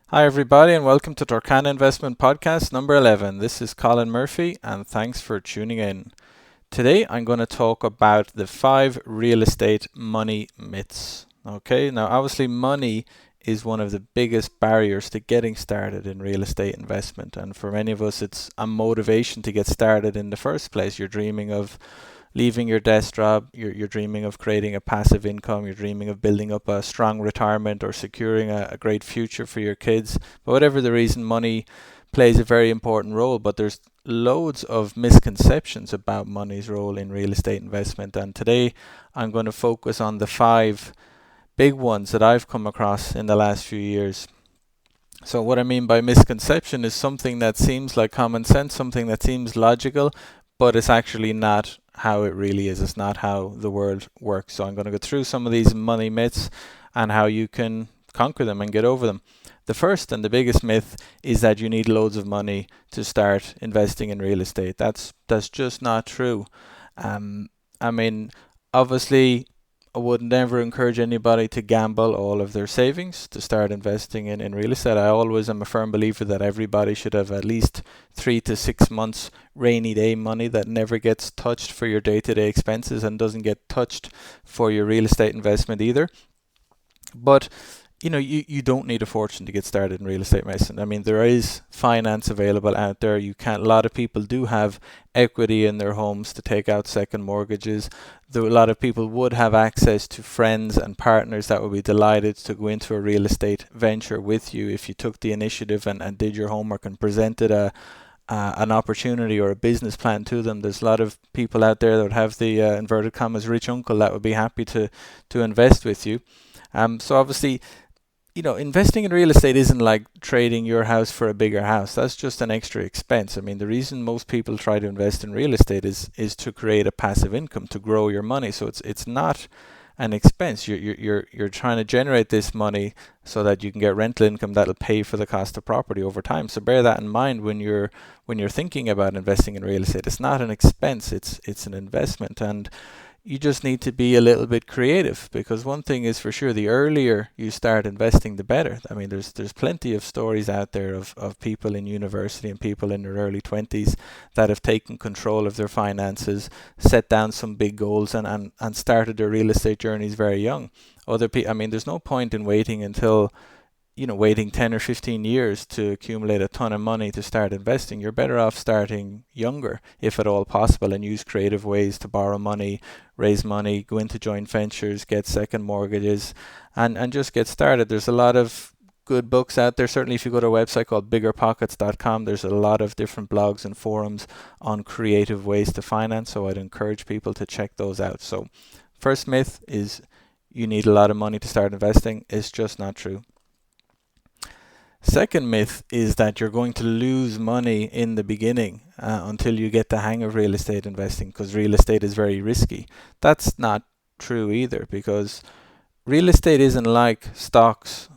Hi, everybody, and welcome to Torcana Investment Podcast number 11. This is Colin Murphy, and thanks for tuning in. Today, I'm going to talk about the 5 real estate money myths. Okay, now obviously, money is one of the biggest barriers to getting started in real estate investment, and for many of us, it's a motivation to get started in the first place. You're dreaming of leaving your desk job, you're dreaming of creating a passive income, you're dreaming of building up a strong retirement or securing a great future for your kids. But whatever the reason, money plays a very important role. But there's loads of misconceptions about money's role in real estate investment. And today I'm going to focus on the 5 big ones that I've come across in the last few years. So what I mean by misconception is something that seems like common sense, something that seems logical, but it's actually not how it really is. It's not how the world works. So I'm going to go through some of these money myths and how you can conquer them and get over them. The first and the biggest myth is that you need loads of money to start investing in real estate. That's just not true. Um, I mean, obviously, I would never encourage anybody to gamble all of their savings to start investing in real estate. I always am a firm believer that everybody should have at least 3 to 6 months rainy day money that never gets touched for your day to day expenses and doesn't get touched for your real estate investment either. But you don't need a fortune to get started in real estate medicine. I mean, there is finance available out there. A lot of people do have equity in their homes to take out second mortgages. A lot of people would have access to friends and partners that would be delighted to go into a real estate venture with you if you took the initiative and did your homework and presented an opportunity or a business plan to them. There's a lot of people out there that would have the inverted commas rich uncle that would be happy to invest with you. So obviously, investing in real estate isn't like trading your house for a bigger house. That's just an extra expense. I mean, the reason most people try to invest in real estate is to create a passive income, to grow your money. So it's not an expense. You're trying to generate this money so that you can get rental income that'll pay for the cost of property over time. So bear that in mind when you're thinking about investing in real estate. It's not an expense. It's an investment. And you just need to be a little bit creative, because one thing is for sure, the earlier you start investing, the better. I mean, there's plenty of stories out there of people in university and people in their early 20s that have taken control of their finances, set down some big goals, and started their real estate journeys very young. I mean, there's no point in waiting until waiting 10 or 15 years to accumulate a ton of money to start investing. You're better off starting younger, if at all possible, and use creative ways to borrow money, raise money, go into joint ventures, get second mortgages, and just get started. There's a lot of good books out there. Certainly, if you go to a website called biggerpockets.com, there's a lot of different blogs and forums on creative ways to finance. So I'd encourage people to check those out. So, first myth is you need a lot of money to start investing. It's just not true. Second myth is that you're going to lose money in the beginning until you get the hang of real estate investing, because real estate is very risky. That's not true either, because real estate isn't like stocks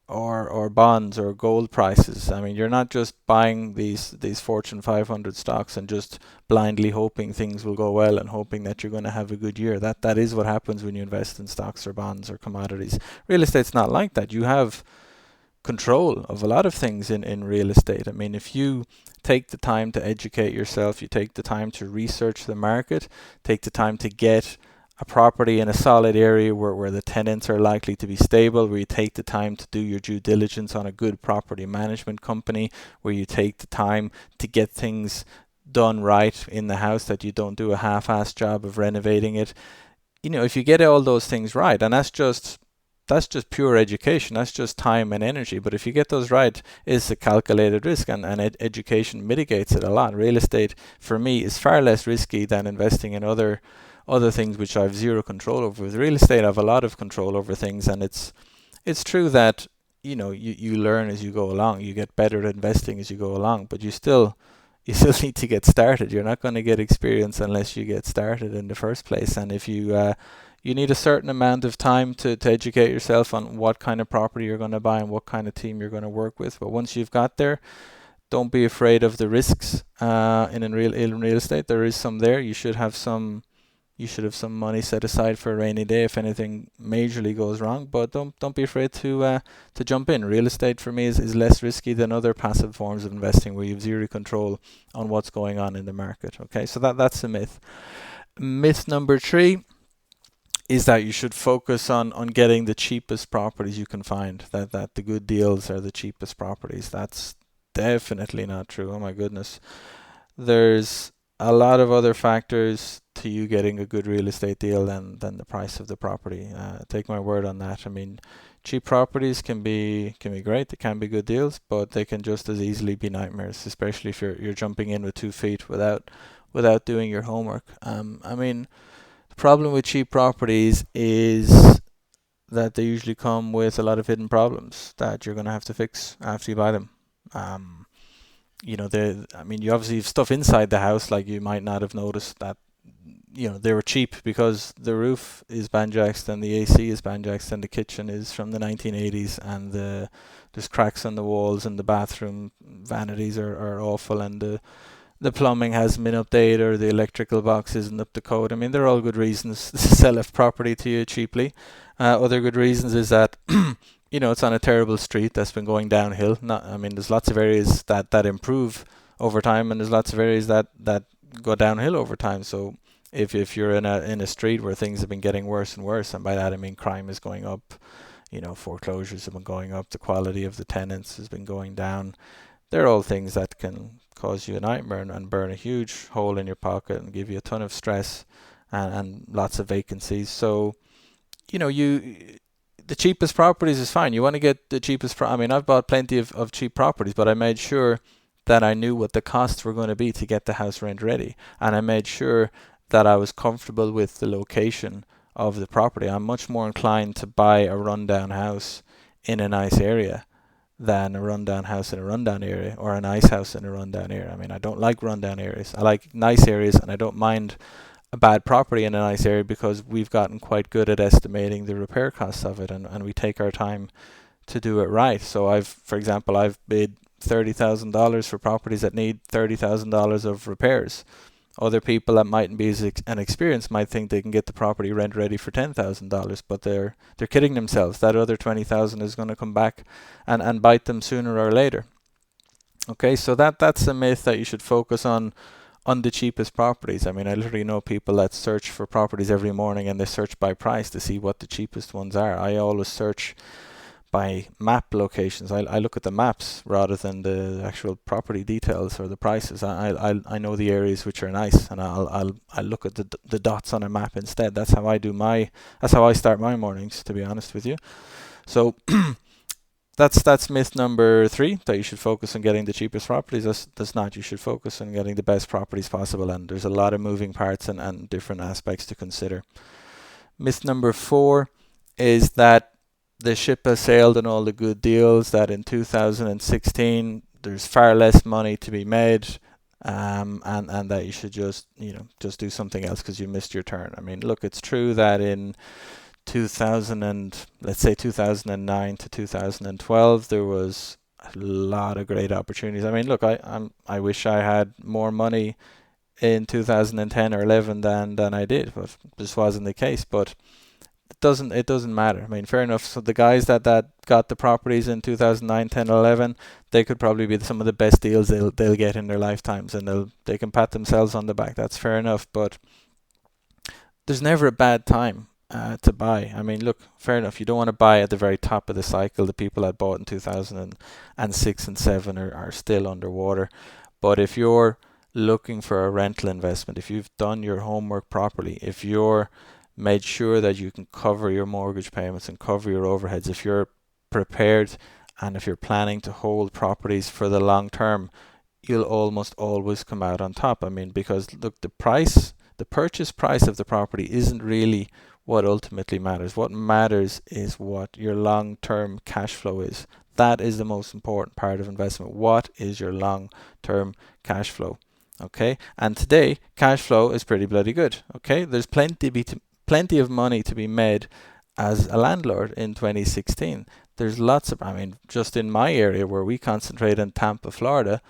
or bonds or gold prices. I mean, you're not just buying these Fortune 500 stocks and just blindly hoping things will go well and hoping that you're going to have a good year. That is what happens when you invest in stocks or bonds or commodities. Real estate's not like that. You have control of a lot of things in real estate. I mean, if you take the time to educate yourself, you take the time to research the market, take the time to get a property in a solid area where the tenants are likely to be stable, where you take the time to do your due diligence on a good property management company, where you take the time to get things done right in the house, that you don't do a half-assed job of renovating it. If you get all those things right, and that's just pure education. That's just time and energy. But if you get those right, it's a calculated risk, and education mitigates it a lot. Real estate, for me, is far less risky than investing in other things which I have zero control over. With real estate, I have a lot of control over things, and it's true that you learn as you go along. You get better at investing as you go along, but you still need to get started. You're not going to get experience unless you get started in the first place. And if you need a certain amount of time to educate yourself on what kind of property you're going to buy and what kind of team you're going to work with. But once you've got there, don't be afraid of the risks in real estate. There is some there. You should have some You should have some money set aside for a rainy day if anything majorly goes wrong. But don't be afraid to jump in. Real estate for me is less risky than other passive forms of investing where you have zero control on what's going on in the market. Okay, so that's a myth. Myth number 3 is that you should focus on getting the cheapest properties you can find. That the good deals are the cheapest properties. That's definitely not true. Oh my goodness. There's a lot of other factors to you getting a good real estate deal than the price of the property. Take my word on that. I mean, cheap properties can be great. They can be good deals, but they can just as easily be nightmares, especially if you're jumping in with 2 feet without doing your homework. I mean, the problem with cheap properties is that they usually come with a lot of hidden problems that you're going to have to fix after you buy them. Um, I mean, you obviously have stuff inside the house, like you might not have noticed that, they were cheap because the roof is banjaxed and the AC is banjaxed and the kitchen is from the 1980s and there's cracks on the walls and the bathroom vanities are awful and the plumbing hasn't been updated or the electrical box isn't up to code. I mean, they're all good reasons to sell a property to you cheaply. Other good reasons is that it's on a terrible street that's been going downhill. I mean, there's lots of areas that improve over time, and there's lots of areas that go downhill over time. So if you're in a street where things have been getting worse and worse, and by that I mean crime is going up, foreclosures have been going up, the quality of the tenants has been going down. They're all things that can cause you a nightmare and burn a huge hole in your pocket and give you a ton of stress and lots of vacancies. So, the cheapest properties is fine. You want to get the cheapest. I mean, I've bought plenty of cheap properties, but I made sure that I knew what the costs were going to be to get the house rent ready, and I made sure that I was comfortable with the location of the property. I'm much more inclined to buy a rundown house in a nice area than a rundown house in a rundown area or a nice house in a rundown area. I mean, I don't like rundown areas. I like nice areas, and I don't mind a bad property in a nice area because we've gotten quite good at estimating the repair costs of it, and we take our time to do it right. So for example, I've bid $30,000 for properties that need $30,000 of repairs. Other people that mightn't be as inexperienced might think they can get the property rent ready for $10,000, but they're kidding themselves. That other $20,000 is going to come back and bite them sooner or later. Okay, so that's a myth that you should focus on the cheapest properties. I mean, I literally know people that search for properties every morning and they search by price to see what the cheapest ones are. I always search by map locations. I look at the maps rather than the actual property details or the prices. I know the areas which are nice, and I'll look at the dots on a map instead. That's how I start my mornings, to be honest with you. So that's myth number 3, that you should focus on getting the cheapest properties. That's not. You should focus on getting the best properties possible, and there's a lot of moving parts and different aspects to consider. Myth number 4 is that the ship has sailed on all the good deals, that in 2016 there's far less money to be made, and that you should just do something else because you missed your turn. I mean, look, it's true that in 2009 to 2012 there was a lot of great opportunities. I mean, look, I wish I had more money in 2010 or 11 than I did, but this wasn't the case. But it doesn't matter. I mean, fair enough. So the guys that got the properties in 2009, 10, 11, they could probably be some of the best deals they'll get in their lifetimes, and they can pat themselves on the back. That's fair enough. But there's never a bad time to buy. I mean, look, fair enough. You don't want to buy at the very top of the cycle. The people that bought in 2006 and 7 are still underwater. But if you're looking for a rental investment, if you've done your homework properly, if you're made sure that you can cover your mortgage payments and cover your overheads, if you're prepared and if you're planning to hold properties for the long term, you'll almost always come out on top. I mean, because look, the purchase price of the property isn't really what ultimately matters. What matters is what your long-term cash flow is. That is the most important part of investment. What is your long-term cash flow? Okay, and today cash flow is pretty bloody good. Okay, there's plenty of money to be made as a landlord in 2016. There's lots of, I mean, just in my area where we concentrate in Tampa, Florida,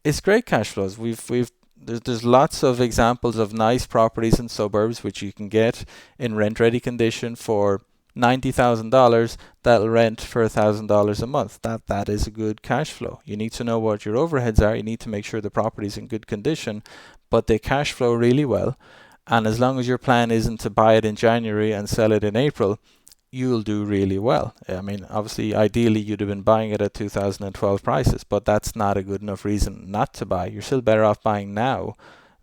it's great cash flows. We've there's lots of examples of nice properties in suburbs which you can get in rent ready condition for $90,000 that'll rent for $1,000 a month. That is a good cash flow. You need to know what your overheads are. You need to make sure the property's in good condition, but they cash flow really well. And as long as your plan isn't to buy it in January and sell it in April, you'll do really well. I mean, obviously, ideally, you'd have been buying it at 2012 prices, but that's not a good enough reason not to buy. You're still better off buying now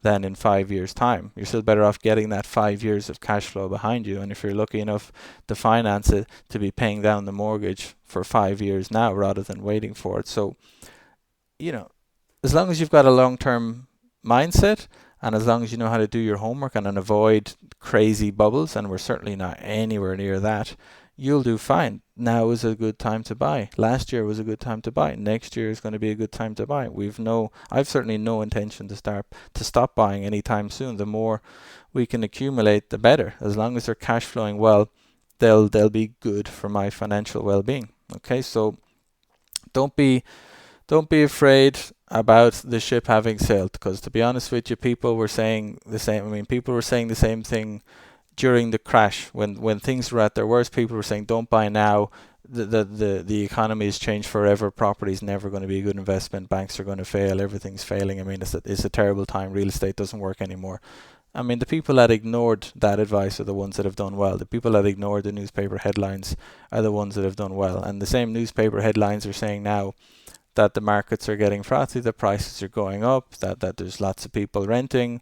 than in 5 years' time. You're still better off getting that 5 years of cash flow behind you. And if you're lucky enough to finance it, to be paying down the mortgage for 5 years now rather than waiting for it. So, as long as you've got a long-term mindset, and as long as you know how to do your homework and avoid crazy bubbles, and we're certainly not anywhere near that, you'll do fine. Now is a good time to buy. Last year was a good time to buy. Next year is going to be a good time to buy. I've certainly no intention to stop buying anytime soon. The more we can accumulate, the better. As long as they're cash flowing well, they'll be good for my financial well-being. Okay, so don't be afraid about the ship having sailed, because to be honest with you, people were saying the same. I mean, people were saying the same thing during the crash when things were at their worst. People were saying, "Don't buy now. The economy has changed forever. Property's never going to be a good investment. Banks are going to fail. Everything's failing. I mean, it's a terrible time. Real estate doesn't work anymore." I mean, the people that ignored that advice are the ones that have done well. The people that ignored the newspaper headlines are the ones that have done well. And the same newspaper headlines are saying now that the markets are getting frothy, the prices are going up, that there's lots of people renting,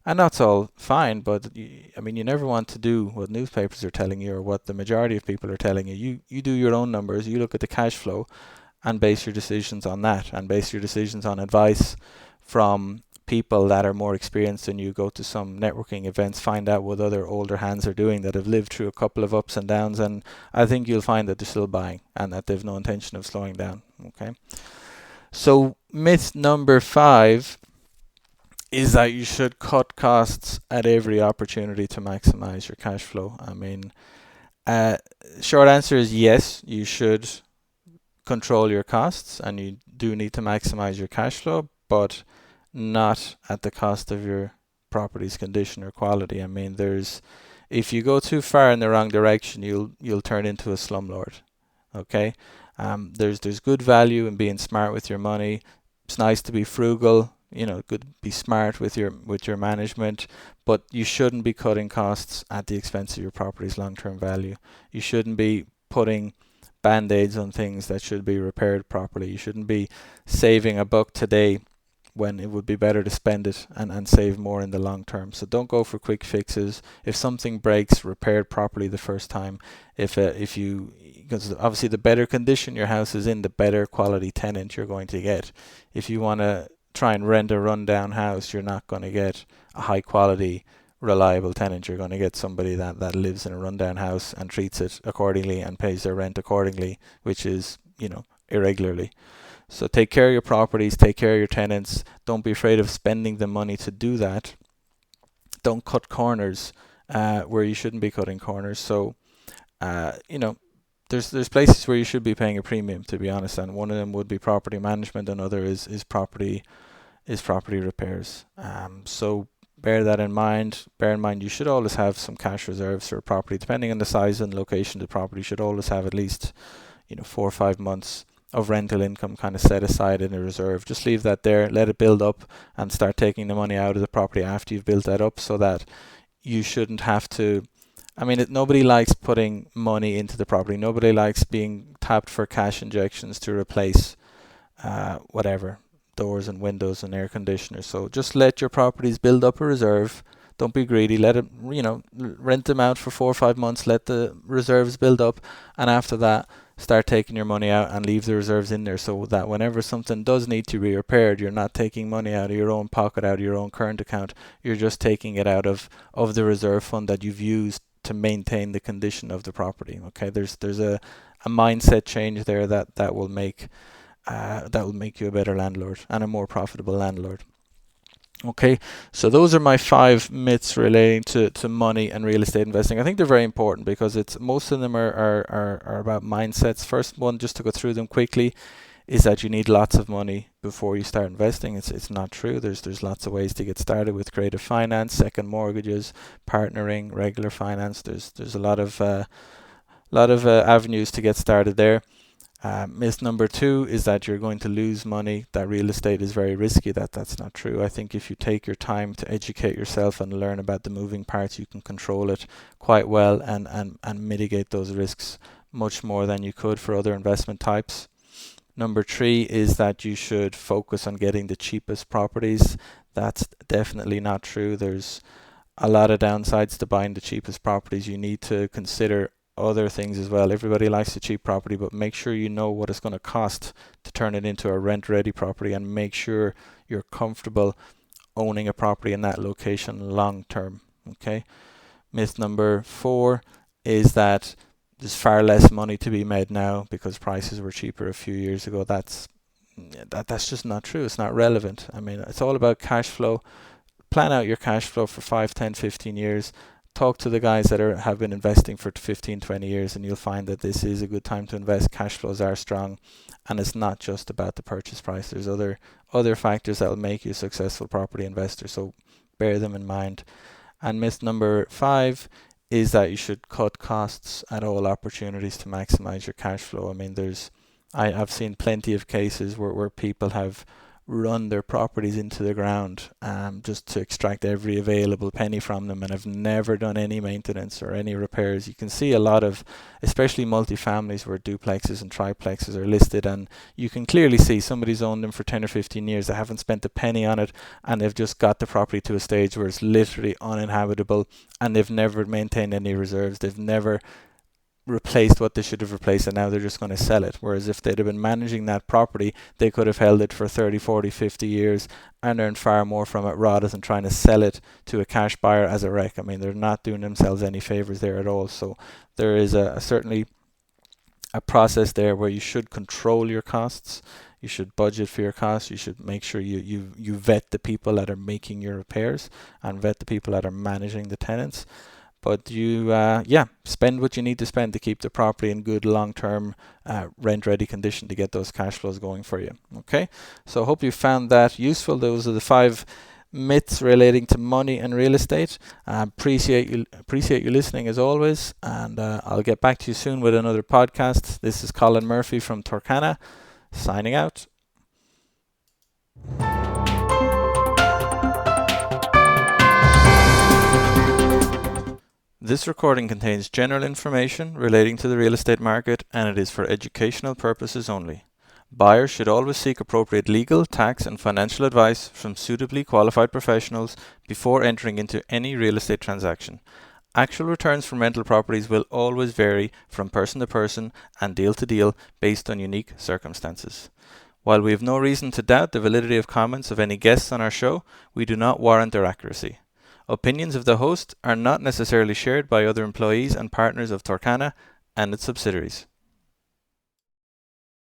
and that's all fine. But I mean, you never want to do what newspapers are telling you or what the majority of people are telling you. You do your own numbers, you look at the cash flow and base your decisions on that, and base your decisions on advice from people that are more experienced than you. Go to some networking events, find out what other older hands are doing that have lived through a couple of ups and downs, and I think you'll find that they're still buying and that they've no intention of slowing down. Okay. So myth number 5 is that you should cut costs at every opportunity to maximize your cash flow. I mean, short answer is yes, you should control your costs and you do need to maximize your cash flow, but not at the cost of your property's condition or quality. I mean, if you go too far in the wrong direction, you'll turn into a slumlord. Okay. There's good value in being smart with your money. It's nice to be frugal, good be smart with your management, but you shouldn't be cutting costs at the expense of your property's long-term value. You shouldn't be putting band-aids on things that should be repaired properly. You shouldn't be saving $1 today when it would be better to spend it and save more in the long term. So don't go for quick fixes. If something breaks, repair it properly the first time. Because obviously the better condition your house is in, the better quality tenant you're going to get. If you want to try and rent a rundown house, you're not going to get a high quality, reliable tenant. You're going to get somebody that lives in a rundown house and treats it accordingly and pays their rent accordingly, which is, irregularly. So take care of your properties, take care of your tenants. Don't be afraid of spending the money to do that. Don't cut corners where you shouldn't be cutting corners. So, there's places where you should be paying a premium, to be honest, and one of them would be property management, and another is property repairs. So bear that in mind. Bear in mind you should always have some cash reserves for a property, depending on the size and location of the property. You should always have at least 4 or 5 months of rental income kind of set aside in a reserve. Just leave that there, let it build up, and start taking the money out of the property after you've built that up, so that you shouldn't have to. I mean, nobody likes putting money into the property. Nobody likes being tapped for cash injections to replace whatever, doors and windows and air conditioners. So just let your properties build up a reserve. Don't be greedy. Let it, rent them out for 4 or 5 months. Let the reserves build up, and after that, start taking your money out and leave the reserves in there, so that whenever something does need to be repaired, you're not taking money out of your own pocket, out of your own current account. You're just taking it out of the reserve fund that you've used to maintain the condition of the property. Okay, there's a mindset change there that will make you a better landlord and a more profitable landlord. Okay, so those are my 5 myths relating to money and real estate investing. I think they're very important because most of them are about mindsets. First one, just to go through them quickly, is that you need lots of money before you start investing. It's not true. There's lots of ways to get started with creative finance, second mortgages, partnering, regular finance. There's a lot of avenues to get started there. Myth number 2 is that you're going to lose money, that real estate is very risky. That's not true. I think if you take your time to educate yourself and learn about the moving parts, you can control it quite well and mitigate those risks much more than you could for other investment types. Number 3 is that you should focus on getting the cheapest properties. That's definitely not true. There's a lot of downsides to buying the cheapest properties. You need to consider other things as well. Everybody likes a cheap property, but make sure you know what it's going to cost to turn it into a rent-ready property, and make sure you're comfortable owning a property in that location long term. Okay. Myth number 4 is that there's far less money to be made now because prices were cheaper a few years ago. That's just not true. It's not relevant. I mean, it's all about cash flow. Plan out your cash flow for 5, 10, 15 years. Talk to the guys that have been investing for 15, 20 years, and you'll find that this is a good time to invest. Cash flows are strong, and it's not just about the purchase price. There's other factors that will make you a successful property investor, so bear them in mind. And myth number 5 is that you should cut costs at all opportunities to maximize your cash flow. I mean, I've seen plenty of cases where people have run their properties into the ground just to extract every available penny from them, and have never done any maintenance or any repairs. You can see a lot of, especially multifamilies where duplexes and triplexes are listed, and you can clearly see somebody's owned them for 10 or 15 years. They haven't spent a penny on it, and they've just got the property to a stage where it's literally uninhabitable, and they've never maintained any reserves. They've never replaced what they should have replaced, and now they're just going to sell it. Whereas if they'd have been managing that property, they could have held it for 30, 40, 50 years and earned far more from it, rather than trying to sell it to a cash buyer as a wreck. I mean, they're not doing themselves any favors there at all. So there is certainly a process there where you should control your costs. You should budget for your costs. You should make sure you vet the people that are making your repairs, and vet the people that are managing the tenants. But you, spend what you need to spend to keep the property in good long-term rent-ready condition to get those cash flows going for you. Okay, so I hope you found that useful. Those are the 5 myths relating to money and real estate. Appreciate you listening as always, and I'll get back to you soon with another podcast. This is Colin Murphy from Torcana, signing out. This recording contains general information relating to the real estate market, and it is for educational purposes only. Buyers should always seek appropriate legal, tax and financial advice from suitably qualified professionals before entering into any real estate transaction. Actual returns from rental properties will always vary from person to person and deal to deal based on unique circumstances. While we have no reason to doubt the validity of comments of any guests on our show, we do not warrant their accuracy. Opinions of the host are not necessarily shared by other employees and partners of Torcana and its subsidiaries.